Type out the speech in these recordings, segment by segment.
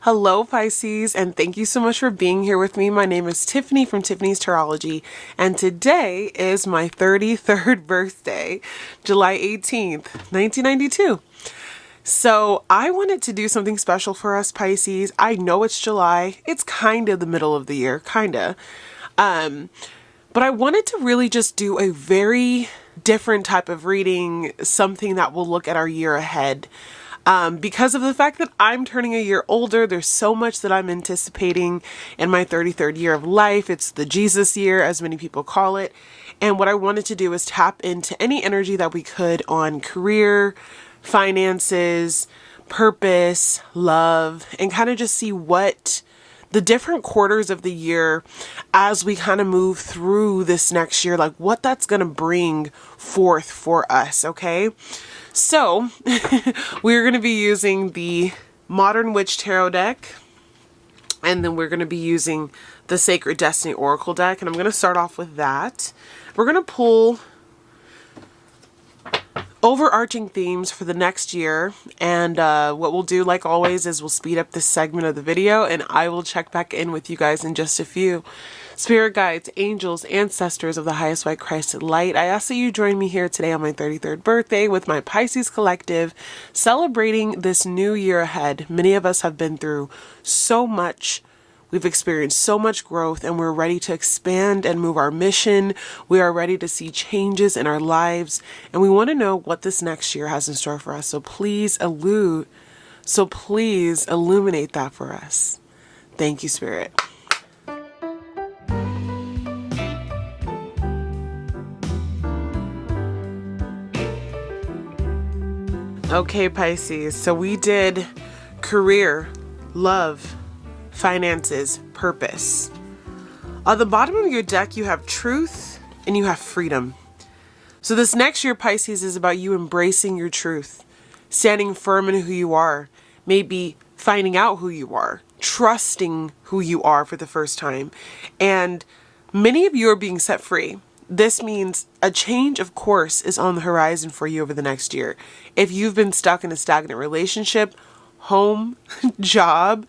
Hello Pisces, and thank you so much for being here with me. My name is Tiffany from Tiffany's Tarology, and today is my 33rd birthday, July 18th, 1992. So I wanted to do something special for us Pisces. I know it's July. It's kind of the middle of the year, kind of. But I wanted to really just do a very different type of reading, something that will look at our year ahead. Because of the fact that I'm turning a year older, there's so much that I'm anticipating in my 33rd year of life. It's the Jesus year, as many people call it. And what I wanted to do is tap into any energy that we could on career, finances, purpose, love, and kind of just see what the different quarters of the year as we kind of move through this next year, like what that's going to bring forth for us, okay? So we're going to be using the Modern Witch Tarot deck, and then we're going to be using the Sacred Destiny Oracle deck, and I'm going to start off with that. We're going to pull overarching themes for the next year, and what we'll do, like always, is we'll speed up this segment of the video, and I will check back in with you guys in just a few. Spirit guides, angels, ancestors of the highest white Christ light, I ask that you join me here today on my 33rd birthday with my Pisces collective, celebrating this new year ahead. Many of us have been through so much. We've experienced so much growth, and we're ready to expand and move our mission. We are ready to see changes in our lives, and we want to know what this next year has in store for us. So please illuminate that for us. Thank you, Spirit. Okay, Pisces, so we did career, love, finances, purpose. On the bottom of your deck, you have truth and you have freedom. So this next year, Pisces, is about you embracing your truth, standing firm in who you are, maybe finding out who you are, trusting who you are for the first time. And many of you are being set free. This means a change of course is on the horizon for you over the next year. If you've been stuck in a stagnant relationship, home, job,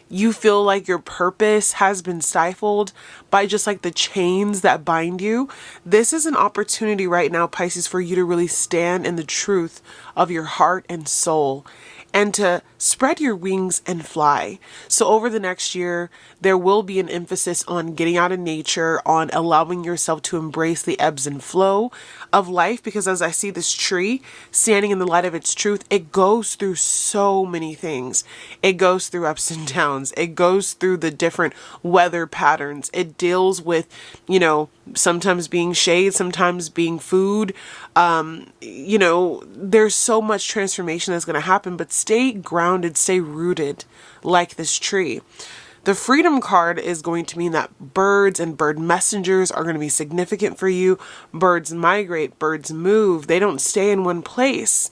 you feel like your purpose has been stifled by just like the chains that bind you, this is an opportunity right now, Pisces, for you to really stand in the truth of your heart and soul and to spread your wings and fly. So over the next year, there will be an emphasis on getting out in nature, on allowing yourself to embrace the ebbs and flow of life, because as I see this tree standing in the light of its truth, it goes through so many things. It goes through ups and downs. It goes through the different weather patterns. It deals with, sometimes being shade, sometimes being food. There's so much transformation that's going to happen, but stay grounded, stay rooted like this tree. The freedom card is going to mean that birds and bird messengers are going to be significant for you. Birds migrate, birds move. They don't stay in one place.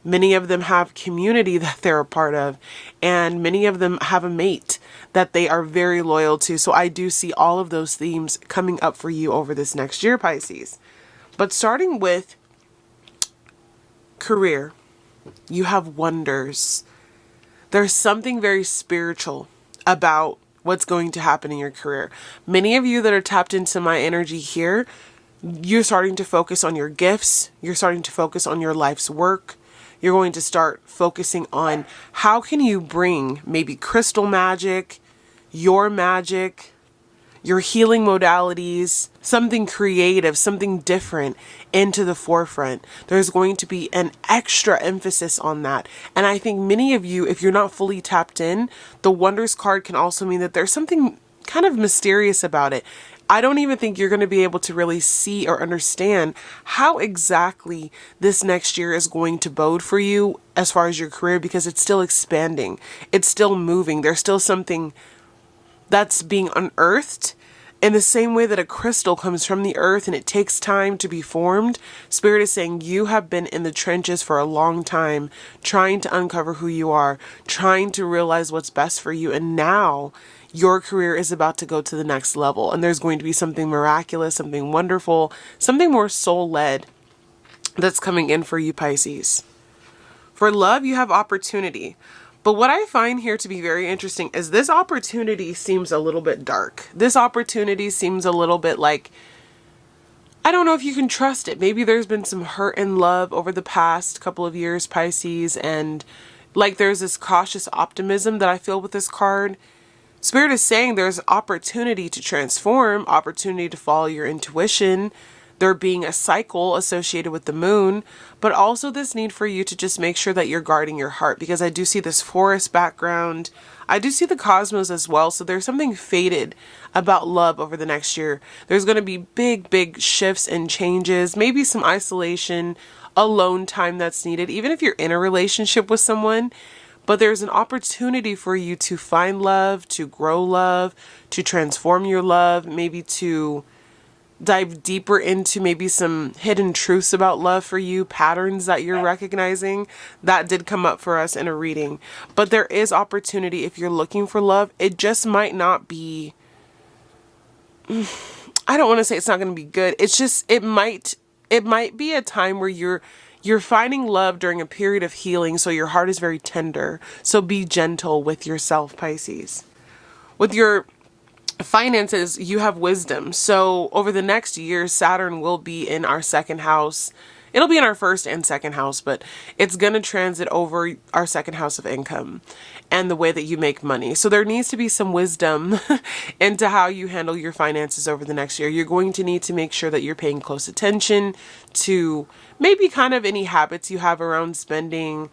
Many of them have community that they're a part of, and many of them have a mate that they are very loyal to. So I do see all of those themes coming up for you over this next year, Pisces. But starting with career, you have wonders. There's something very spiritual about what's going to happen in your career. Many of you that are tapped into my energy here, you're starting to focus on your gifts. You're starting to focus on your life's work. You're going to start focusing on how can you bring maybe crystal magic, your healing modalities, something creative, something different into the forefront. There's going to be an extra emphasis on that. And I think many of you, if you're not fully tapped in, the Wonders card can also mean that there's something kind of mysterious about it. I don't even think you're going to be able to really see or understand how exactly this next year is going to bode for you as far as your career, because it's still expanding. It's still moving. There's still something that's being unearthed. In the same way that a crystal comes from the earth and it takes time to be formed, Spirit is saying you have been in the trenches for a long time, trying to uncover who you are, trying to realize what's best for you. And now your career is about to go to the next level. And there's going to be something miraculous, something wonderful, something more soul-led that's coming in for you, Pisces. For love, you have opportunity. But what I find here to be very interesting is this opportunity seems a little bit dark. This opportunity seems a little bit like, I don't know if you can trust it. Maybe there's been some hurt and love over the past couple of years, Pisces, and like there's this cautious optimism that I feel with this card. Spirit is saying there's opportunity to transform, opportunity to follow your intuition, there being a cycle associated with the moon, but also this need for you to just make sure that you're guarding your heart, because I do see this forest background. I do see the cosmos as well. So there's something fated about love over the next year. There's going to be big shifts and changes, maybe some isolation, alone time that's needed, even if you're in a relationship with someone. But there's an opportunity for you to find love, to grow love, to transform your love, maybe to dive deeper into maybe some hidden truths about love for you, patterns that you're recognizing. That did come up for us in a reading. But there is opportunity if you're looking for love. It just might not be, I don't want to say it's not going to be good. It's just, it might be a time where you're finding love during a period of healing, so your heart is very tender. So be gentle with yourself, Pisces. With your finances, you have wisdom. So over the next year, Saturn will be in our second house. It'll be in our first and second house, but it's going to transit over our second house of income and the way that you make money. So there needs to be some wisdom into how you handle your finances over the next year. You're going to need to make sure that you're paying close attention to maybe kind of any habits you have around spending.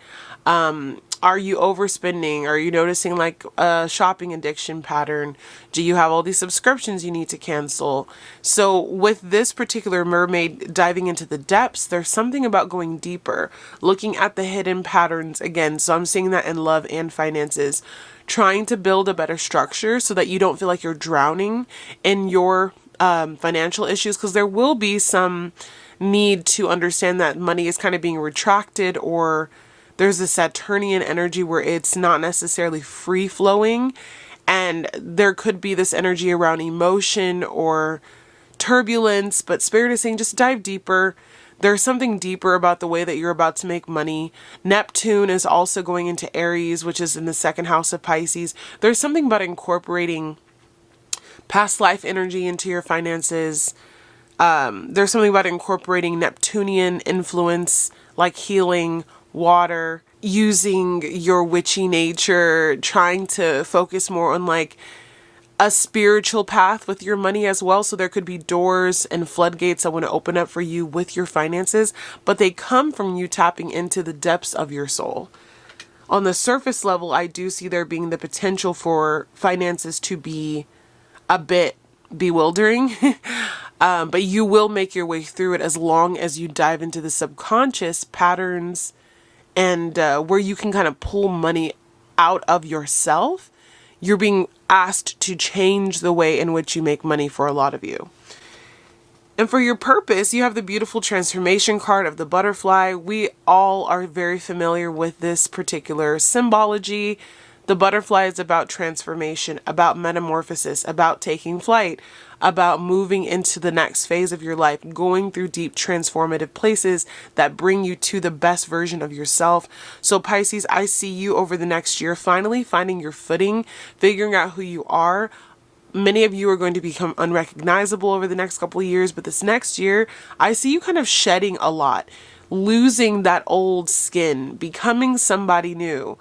Are you overspending? Are you noticing like a shopping addiction pattern? Do you have all these subscriptions you need to cancel? So with this particular mermaid diving into the depths, there's something about going deeper, looking at the hidden patterns again. So I'm seeing that in love and finances, trying to build a better structure so that you don't feel like you're drowning in your financial issues, because there will be some need to understand that money is kind of being retracted, or there's a Saturnian energy where it's not necessarily free flowing, and there could be this energy around emotion or turbulence, but Spirit is saying just dive deeper. There's something deeper about the way that you're about to make money. Neptune is also going into Aries, which is in the second house of Pisces. There's something about incorporating past life energy into your finances. There's something about incorporating Neptunian influence, like healing, water, using your witchy nature, trying to focus more on like a spiritual path with your money as well. So there could be doors and floodgates that want to open up for you with your finances, but they come from you tapping into the depths of your soul. On the surface level, I do see there being the potential for finances to be a bit bewildering, but you will make your way through it as long as you dive into the subconscious patterns and where you can kind of pull money out of yourself. You're being asked to change the way in which you make money for a lot of you. And for your purpose, you have the beautiful transformation card of the butterfly. We all are very familiar with this particular symbology. The butterfly is about transformation, about metamorphosis, about taking flight, about moving into the next phase of your life, going through deep transformative places that bring you to the best version of yourself. So Pisces, I see you over the next year finally finding your footing, figuring out who you are. Many of you are going to become unrecognizable over the next couple of years, but this next year, I see you kind of shedding a lot, losing that old skin, becoming somebody new,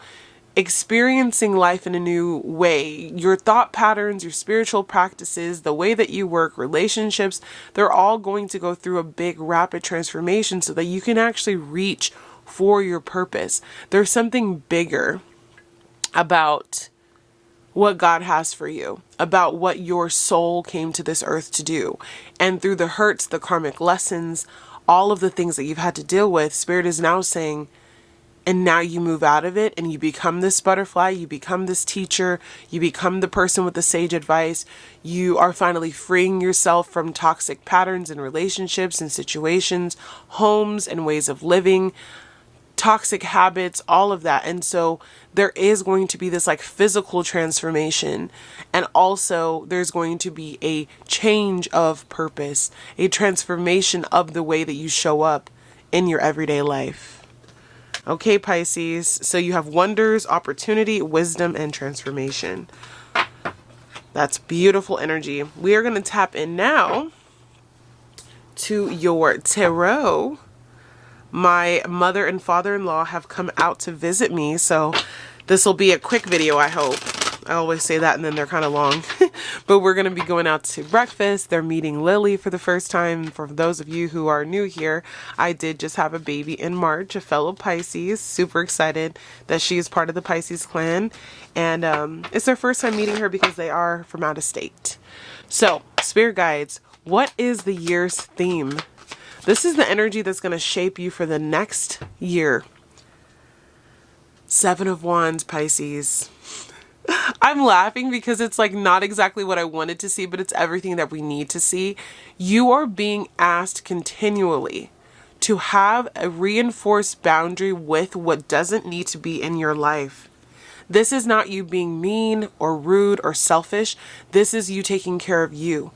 experiencing life in a new way. Your thought patterns, your spiritual practices, the way that you work, relationships, they're all going to go through a big rapid transformation so that you can actually reach for your purpose. There's something bigger about what God has for you, about what your soul came to this earth to do. And through the hurts, the karmic lessons, all of the things that you've had to deal with, Spirit is now saying, and now you move out of it and you become this butterfly, you become this teacher, you become the person with the sage advice. You are finally freeing yourself from toxic patterns and relationships and situations, homes and ways of living, toxic habits, all of that. And so there is going to be this like physical transformation. And also there's going to be a change of purpose, a transformation of the way that you show up in your everyday life. Okay, Pisces. So you have wonders, opportunity, wisdom, and transformation. That's beautiful energy. We are going to tap in now to your tarot. My mother and father-in-law have come out to visit me, so this will be a quick video, I hope. I always say that and then they're kind of long. But we're going to be going out to breakfast. They're meeting Lily for the first time. For those of you who are new here, I did just have a baby in March, a fellow Pisces. Super excited that she is part of the Pisces clan. And it's their first time meeting her because they are from out of state. So, spirit guides, what is the year's theme? This is the energy that's going to shape you for the next year. 7 of Wands, Pisces. I'm laughing because it's like not exactly what I wanted to see, but it's everything that we need to see. You are being asked continually to have a reinforced boundary with what doesn't need to be in your life. This is not you being mean or rude or selfish. This is you taking care of you.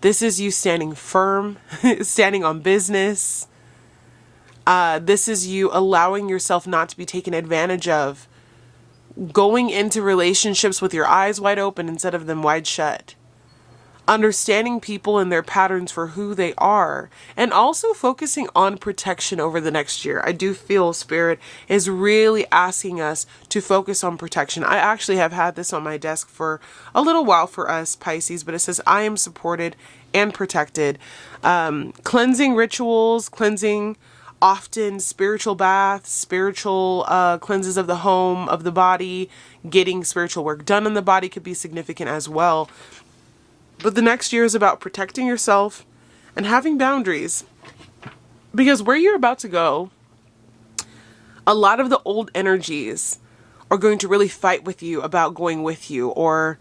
This is you standing firm, standing on business. This is you allowing yourself not to be taken advantage of. Going into relationships with your eyes wide open instead of them wide shut. Understanding people and their patterns for who they are. And also focusing on protection over the next year. I do feel Spirit is really asking us to focus on protection. I actually have had this on my desk for a little while for us Pisces, but it says I am supported and protected. Cleansing rituals, cleansing often spiritual baths, spiritual cleanses of the home, of the body, getting spiritual work done in the body could be significant as well. But the next year is about protecting yourself and having boundaries. Because where you're about to go, a lot of the old energies are going to really fight with you about going with you, or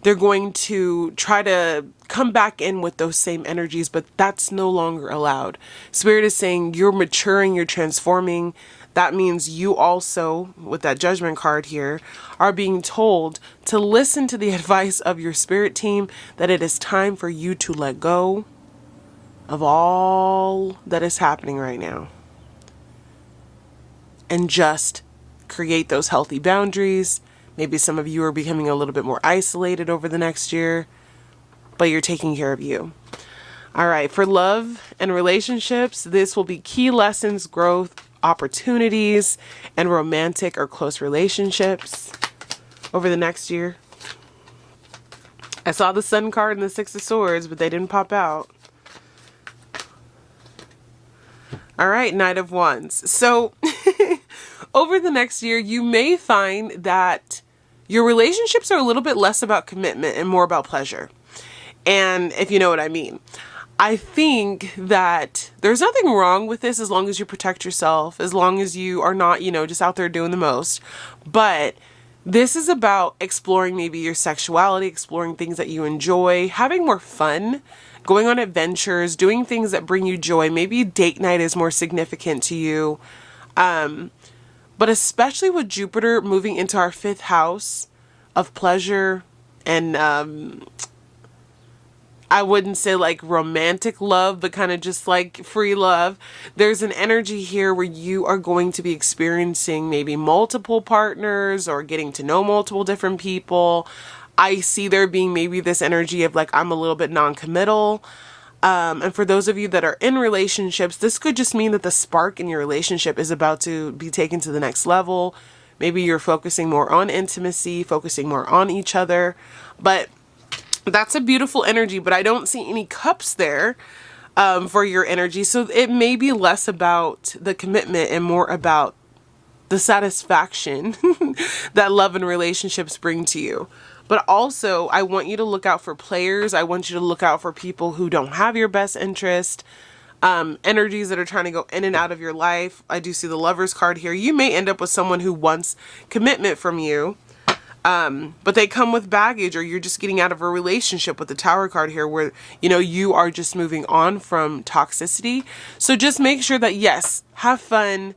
they're going to try to come back in with those same energies, but that's no longer allowed. Spirit is saying you're maturing, you're transforming. That means you also, with that judgment card here, are being told to listen to the advice of your spirit team, that it is time for you to let go of all that is happening right now. And just create those healthy boundaries. Maybe some of you are becoming a little bit more isolated over the next year, but you're taking care of you. All right, for love and relationships, this will be key lessons, growth, opportunities, and romantic or close relationships over the next year. I saw the Sun card and the Six of Swords, but they didn't pop out. All right, Knight of Wands. So over the next year, you may find that your relationships are a little bit less about commitment and more about pleasure. And if you know what I mean, I think that there's nothing wrong with this as long as you protect yourself, as long as you are not, just out there doing the most. But this is about exploring maybe your sexuality, exploring things that you enjoy, having more fun, going on adventures, doing things that bring you joy. Maybe date night is more significant to you. But especially with Jupiter moving into our 5th house of pleasure and I wouldn't say like romantic love, but kind of just like free love. There's an energy here where you are going to be experiencing maybe multiple partners or getting to know multiple different people. I see there being maybe this energy of like, I'm a little bit non-committal. And for those of you that are in relationships, this could just mean that the spark in your relationship is about to be taken to the next level. Maybe you're focusing more on intimacy, focusing more on each other, but that's a beautiful energy, but I don't see any cups there for your energy. So it may be less about the commitment and more about the satisfaction that love and relationships bring to you. But also, I want you to look out for players. I want you to look out for people who don't have your best interest, energies that are trying to go in and out of your life. I do see the Lovers card here. You may end up with someone who wants commitment from you. But they come with baggage, or you're just getting out of a relationship with the Tower card here where, you are just moving on from toxicity. So just make sure that, yes, have fun,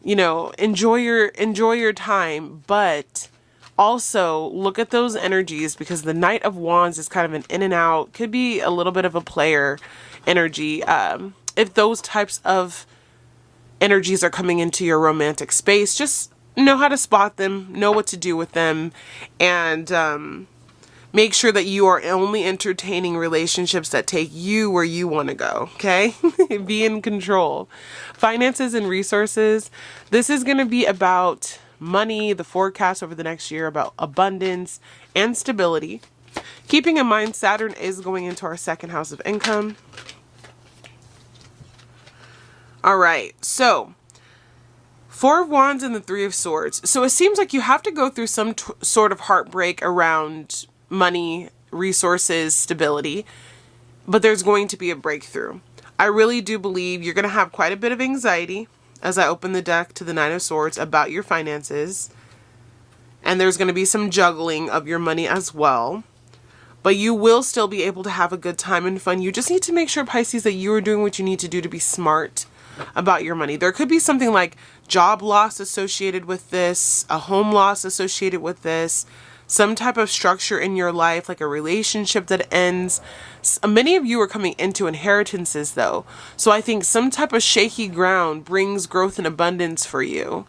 enjoy your time, but also look at those energies, because the Knight of Wands is kind of an in and out, could be a little bit of a player energy. If those types of energies are coming into your romantic space. Just know how to spot them, know what to do with them, and make sure that you are only entertaining relationships that take you where you want to go, okay? Be in control. Finances and resources. This is going to be about money, the forecast over the next year, about abundance and stability. Keeping in mind, Saturn is going into our second house of income. All right, so Four of Wands and the Three of Swords. So it seems like you have to go through some sort of heartbreak around money, resources, stability, but there's going to be a breakthrough. I really do believe you're going to have quite a bit of anxiety as I open the deck to the Nine of Swords about your finances. And there's going to be some juggling of your money as well. But you will still be able to have a good time and fun. You just need to make sure, Pisces, that you are doing what you need to do to be smart about your money. There could be something like job loss associated with this, a home loss associated with this, some type of structure in your life, like a relationship that ends. Many of you are coming into inheritances though. So I think some type of shaky ground brings growth and abundance for you.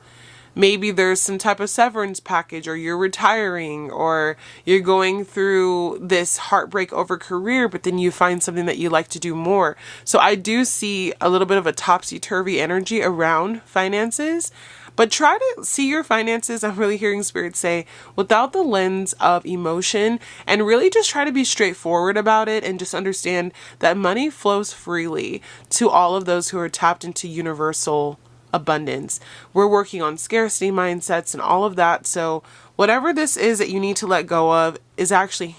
Maybe there's some type of severance package, or you're retiring, or you're going through this heartbreak over career, but then you find something that you like to do more. So I do see a little bit of a topsy-turvy energy around finances, but try to see your finances, I'm really hearing Spirit say, without the lens of emotion, and really just try to be straightforward about it and just understand that money flows freely to all of those who are tapped into universal abundance. We're working on scarcity mindsets and all of that. So whatever this is that you need to let go of is actually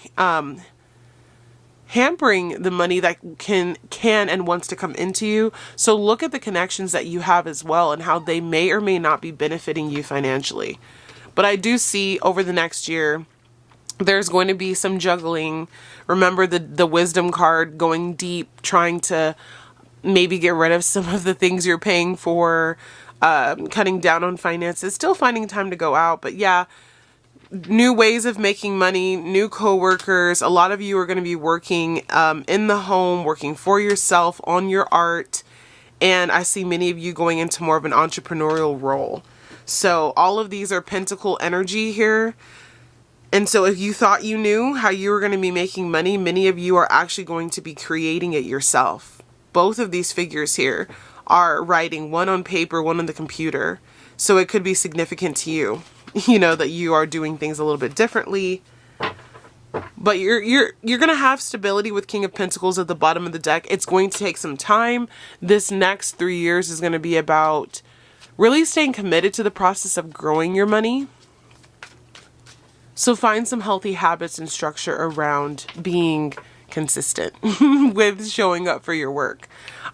hampering the money that can and wants to come into you. So look at the connections that you have as well and how they may or may not be benefiting you financially. But I do see over the next year, there's going to be some juggling. Remember the wisdom card, going deep, trying to maybe get rid of some of the things you're paying for, cutting down on finances, still finding time to go out. But yeah, new ways of making money, new coworkers. A lot of you are going to be working in the home, working for yourself on your art. And I see many of you going into more of an entrepreneurial role. So all of these are pentacle energy here. And so if you thought you knew how you were going to be making money, many of you are actually going to be creating it yourself. Both of these figures here are writing, one on paper, one on the computer. So it could be significant to you, you know, that you are doing things a little bit differently. But you're going to have stability with King of Pentacles at the bottom of the deck. It's going to take some time. This next 3 years is going to be about really staying committed to the process of growing your money. So find some healthy habits and structure around being consistent with showing up for your work.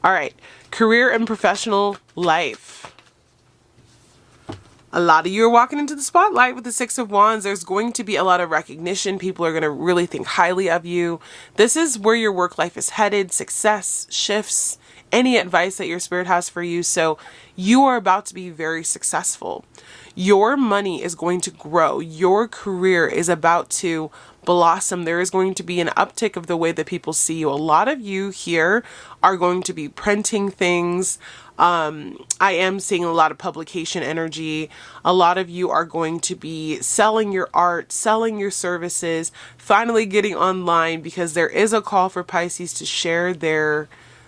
All right, career and professional life. A lot of you are walking into the spotlight with the Six of Wands. There's going to be a lot of recognition. People are going to really think highly of you. This is where your work life is headed. Success, shifts, any advice that your spirit has for you. So you are about to be very successful. Your money is going to grow. Your career is about to blossom. There is going to be an uptick of the way that people see you. A lot of you here are going to be printing things. I am seeing a lot of publication energy. A lot of you are going to be selling your art, selling your services, finally getting online, because there is a call for Pisces to share their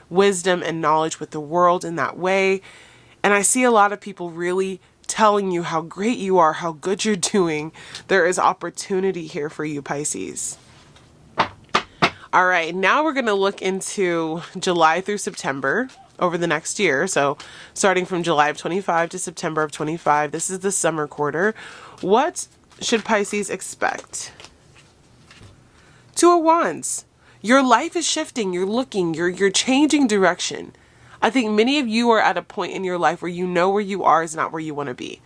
wisdom and knowledge with the world in that way. And I see a lot of people really telling you how great you are, how good you're doing. There is opportunity here for you, Pisces. All right, now we're going to look into July through September over the next year. So starting from July of 25 to September of 25, this is the summer quarter. What should Pisces expect? Two of Wands. Your life is shifting. You're looking, you're changing direction. I think many of you are at a point in your life where you know where you are is not where you want to be.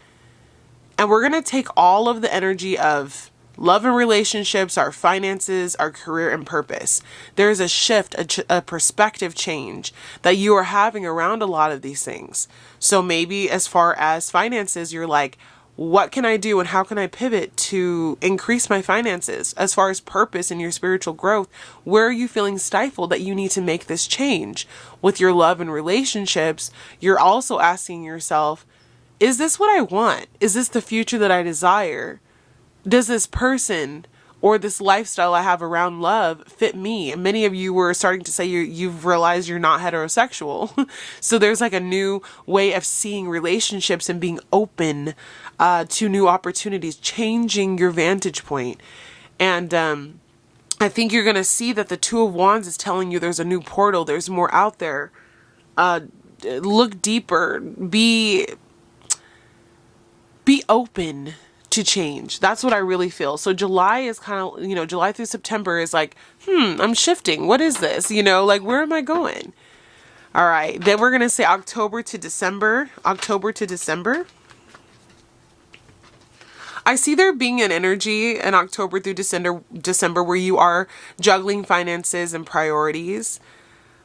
And we're going to take all of the energy of love and relationships, our finances, our career and purpose. There's a shift, a perspective change that you are having around a lot of these things. So maybe as far as finances, you're like, what can I do and how can I pivot to increase my finances? As far as purpose and your spiritual growth, where are you feeling stifled that you need to make this change? With your love and relationships, you're also asking yourself, is this what I want? Is this the future that I desire? Does this person or this lifestyle I have around love fit me? And many of you were starting to say you've realized you're not heterosexual. So there's like a new way of seeing relationships and being open to new opportunities, changing your vantage point. And I think you're going to see that the Two of Wands is telling you there's a new portal. There's more out there. Look deeper. Be open to change. That's what I really feel. So July is kind of, July through September is like, I'm shifting. What is this? Like, where am I going? All right. Then we're going to say October to December. October to December. I see there being an energy in October through December where you are juggling finances and priorities.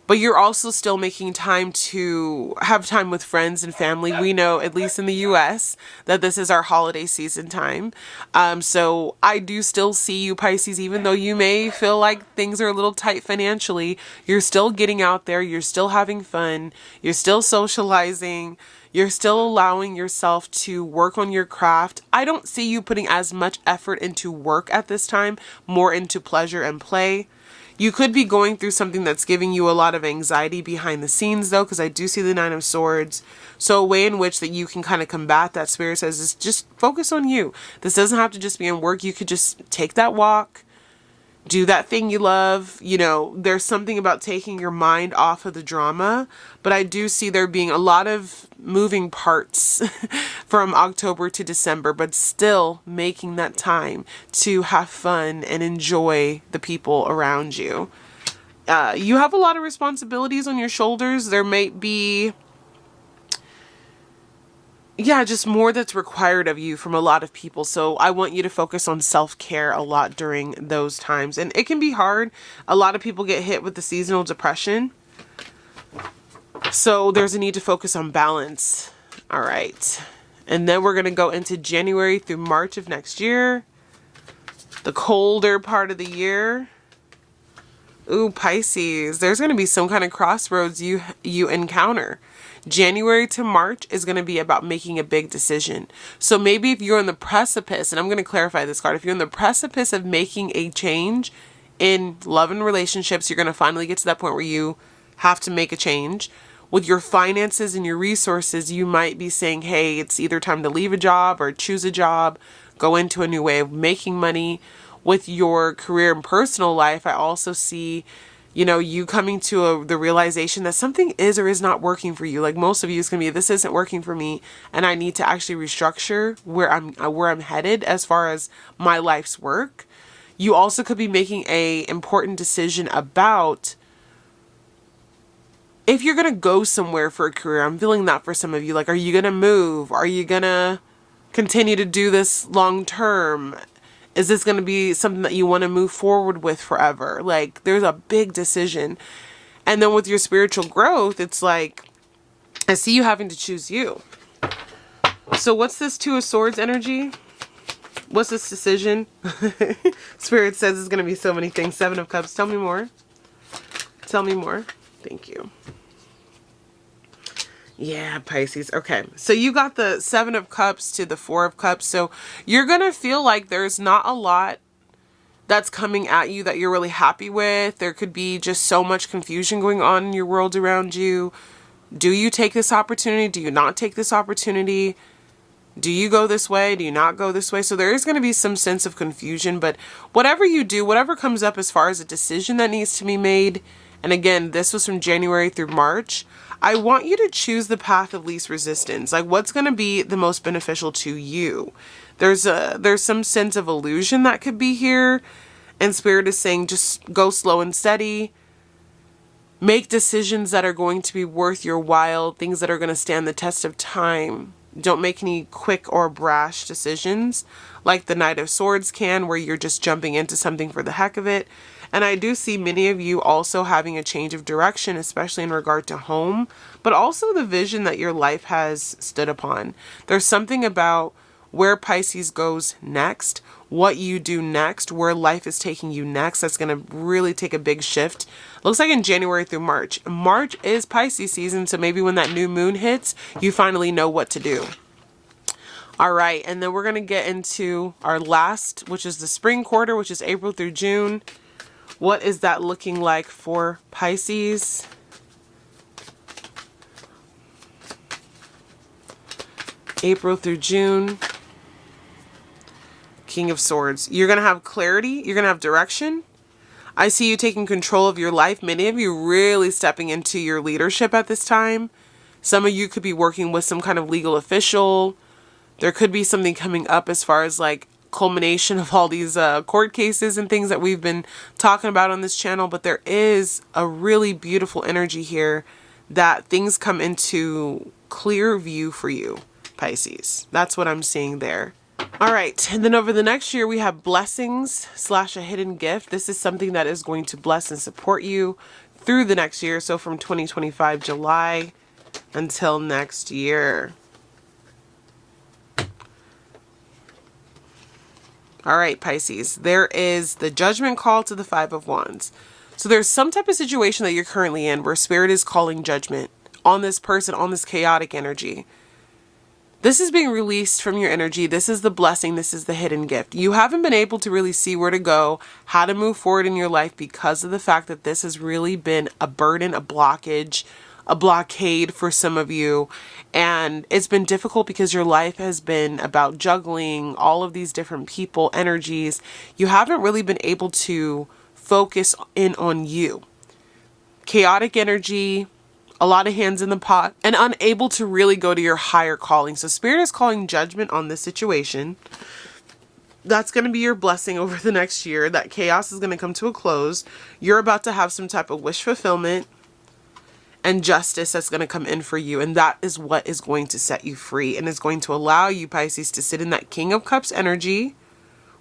But you're also still making time to have time with friends and family. We know, at least in the US, that this is our holiday season time. So I do still see you, Pisces, even though you may feel like things are a little tight financially, you're still getting out there. You're still having fun. You're still socializing. You're still allowing yourself to work on your craft. I don't see you putting as much effort into work at this time, more into pleasure and play. You could be going through something that's giving you a lot of anxiety behind the scenes, though, because I do see the Nine of Swords. So a way in which that you can kind of combat that, Spirit says, is just focus on you. This doesn't have to just be in work. You could just take that walk, do that thing you love. There's something about taking your mind off of the drama, but I do see there being a lot of moving parts from October to December, but still making that time to have fun and enjoy the people around you. You have a lot of responsibilities on your shoulders. There might be just more that's required of you from a lot of people. So I want you to focus on self-care a lot during those times. And it can be hard. A lot of people get hit with the seasonal depression. So there's a need to focus on balance. All right. And then we're going to go into January through March of next year. The colder part of the year. Ooh, Pisces. There's going to be some kind of crossroads you encounter. January to March is going to be about making a big decision. So maybe if you're on the precipice, and I'm going to clarify this card, if you're on the precipice of making a change in love and relationships, you're going to finally get to that point where you have to make a change. With your finances and your resources, you might be saying, hey, it's either time to leave a job or choose a job, go into a new way of making money. With your career and personal life, I also see you coming to the realization that something is or is not working for you. Like most of you, it's going to be, this isn't working for me, and I need to actually restructure where I'm headed as far as my life's work. You also could be making a important decision about if you're going to go somewhere for a career. I'm feeling that for some of you. Like, are you going to move? Are you going to continue to do this long term? Is this going to be something that you want to move forward with forever? Like, there's a big decision. And then with your spiritual growth, it's like, I see you having to choose you. So what's this Two of Swords energy? What's this decision? Spirit says it's going to be so many things. Seven of Cups. Tell me more. Tell me more. Thank you. Yeah, Pisces. Okay. So you got the Seven of Cups to the Four of Cups. So you're going to feel like there's not a lot that's coming at you that you're really happy with. There could be just so much confusion going on in your world around you. Do you take this opportunity? Do you not take this opportunity? Do you go this way? Do you not go this way? So there is going to be some sense of confusion, but whatever you do, whatever comes up as far as a decision that needs to be made, and again, this was from January through March, I want you to choose the path of least resistance. Like, what's going to be the most beneficial to you? There's some sense of illusion that could be here, and Spirit is saying just go slow and steady. Make decisions that are going to be worth your while, things that are going to stand the test of time. Don't make any quick or brash decisions like the Knight of Swords can, where you're just jumping into something for the heck of it. And I do see many of you also having a change of direction, especially in regard to home, but also the vision that your life has stood upon. There's something about where Pisces goes next, what you do next, where life is taking you next. That's going to really take a big shift. Looks like in January through March. March is Pisces season, so maybe when that new moon hits, you finally know what to do. All right, and then we're going to get into our last, which is the spring quarter, which is April through June. What is that looking like for Pisces? April through June. King of Swords. You're going to have clarity. You're going to have direction. I see you taking control of your life. Many of you really stepping into your leadership at this time. Some of you could be working with some kind of legal official. There could be something coming up as far as like culmination of all these court cases and things that we've been talking about on this channel. But there is a really beautiful energy here that things come into clear view for you, Pisces. That's what I'm seeing there. All right, and then over the next year we have blessings / a hidden gift. This is something that is going to bless and support you through the next year. So from 2025 July until next year. All right, Pisces, there is the judgment call to the Five of Wands. So there's some type of situation that you're currently in where Spirit is calling judgment on this person, on this chaotic energy. This is being released from your energy. This is the blessing. This is the hidden gift. You haven't been able to really see where to go, how to move forward in your life because of the fact that this has really been a burden, a blockage, a blockade for some of you. And it's been difficult because your life has been about juggling all of these different people, energies. You haven't really been able to focus in on you. Chaotic energy, a lot of hands in the pot, and unable to really go to your higher calling. So Spirit is calling judgment on this situation. That's going to be your blessing over the next year. That chaos is going to come to a close. You're about to have some type of wish fulfillment and justice that's going to come in for you. And that is what is going to set you free and is going to allow you, Pisces, to sit in that King of Cups energy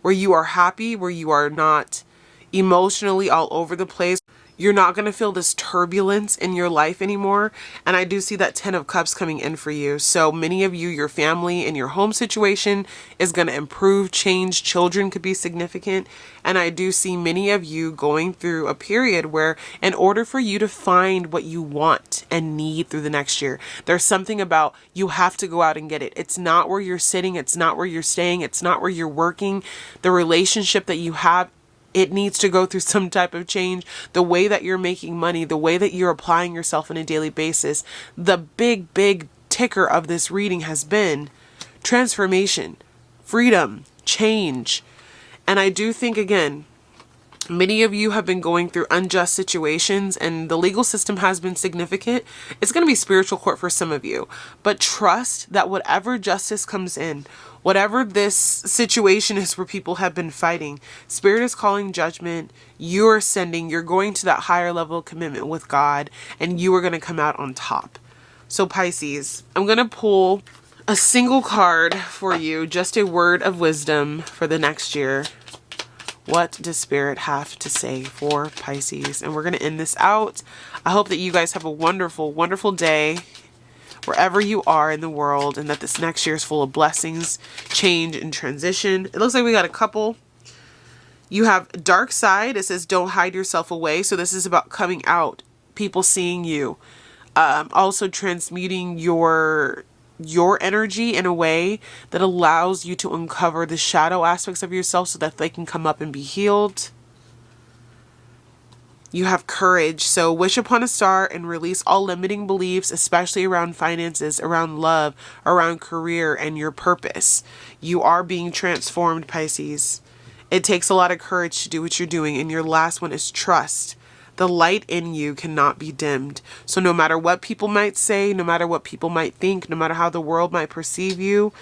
where you are happy, where you are not emotionally all over the place. You're not going to feel this turbulence in your life anymore. And I do see that 10 of Cups coming in for you. So many of you, your family and your home situation is going to improve, change. Children could be significant. And I do see many of you going through a period where in order for you to find what you want and need through the next year, there's something about you have to go out and get it. It's not where you're sitting. It's not where you're staying. It's not where you're working. The relationship that you have, it needs to go through some type of change. The way that you're making money, the way that you're applying yourself on a daily basis. The big ticker of this reading has been transformation, freedom, change. And I do think, again, many of you have been going through unjust situations and the legal system has been significant. It's going to be spiritual court for some of you. But trust that whatever justice comes in, whatever this situation is where people have been fighting, Spirit is calling judgment. You're ascending. You're going to that higher level of commitment with God, and you are going to come out on top. So Pisces, I'm going to pull a single card for you, just a word of wisdom for the next year. What does Spirit have to say for Pisces? And we're going to end this out. I hope that you guys have a wonderful, wonderful day wherever you are in the world, and that this next year is full of blessings, change, and transition. It looks like we got a couple. You have dark side. It says don't hide yourself away. So this is about coming out, people seeing you. Also transmuting your energy in a way that allows you to uncover the shadow aspects of yourself so that they can come up and be healed. You have courage. So wish upon a star and release all limiting beliefs, especially around finances, around love, around career, and your purpose. You are being transformed, Pisces. It takes a lot of courage to do what you're doing. And your last one is trust. The light in you cannot be dimmed. So no matter what people might say, no matter what people might think, no matter how the world might perceive you,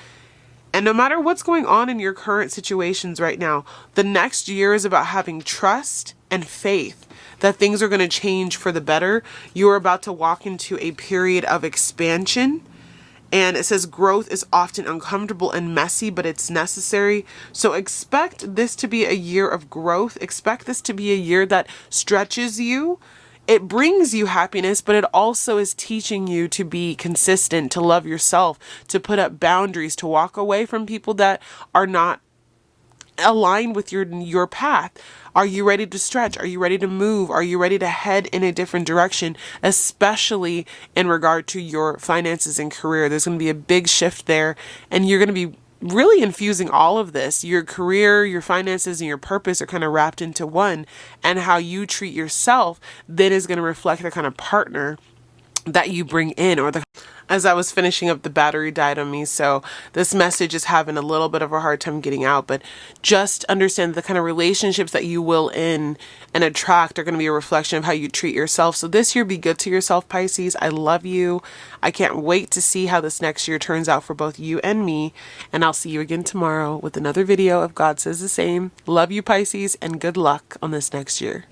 and no matter what's going on in your current situations right now, the next year is about having trust and faith that things are going to change for the better. You are about to walk into a period of expansion. And it says growth is often uncomfortable and messy, but it's necessary. So expect this to be a year of growth. Expect this to be a year that stretches you it brings you happiness, but it also is teaching you to be consistent, to love yourself, to put up boundaries, to walk away from people that are not aligned with your path. Are you ready to stretch? Are you ready to move? Are you ready to head in a different direction, especially in regard to your finances and career? There's going to be a big shift there, and you're going to be really infusing all of this. Your career, your finances, and your purpose are kind of wrapped into one, and how you treat yourself then is going to reflect the kind of partner that you bring in, or the as I was finishing up, the battery died on me, so this message is having a little bit of a hard time getting out, but just understand the kind of relationships that you will in and attract are going to be a reflection of how you treat yourself. So this year, be good to yourself, Pisces. I love you. I can't wait to see how this next year turns out for both you and me, and I'll see you again tomorrow with another video of God Says the Same. Love you, Pisces, and good luck on this next year.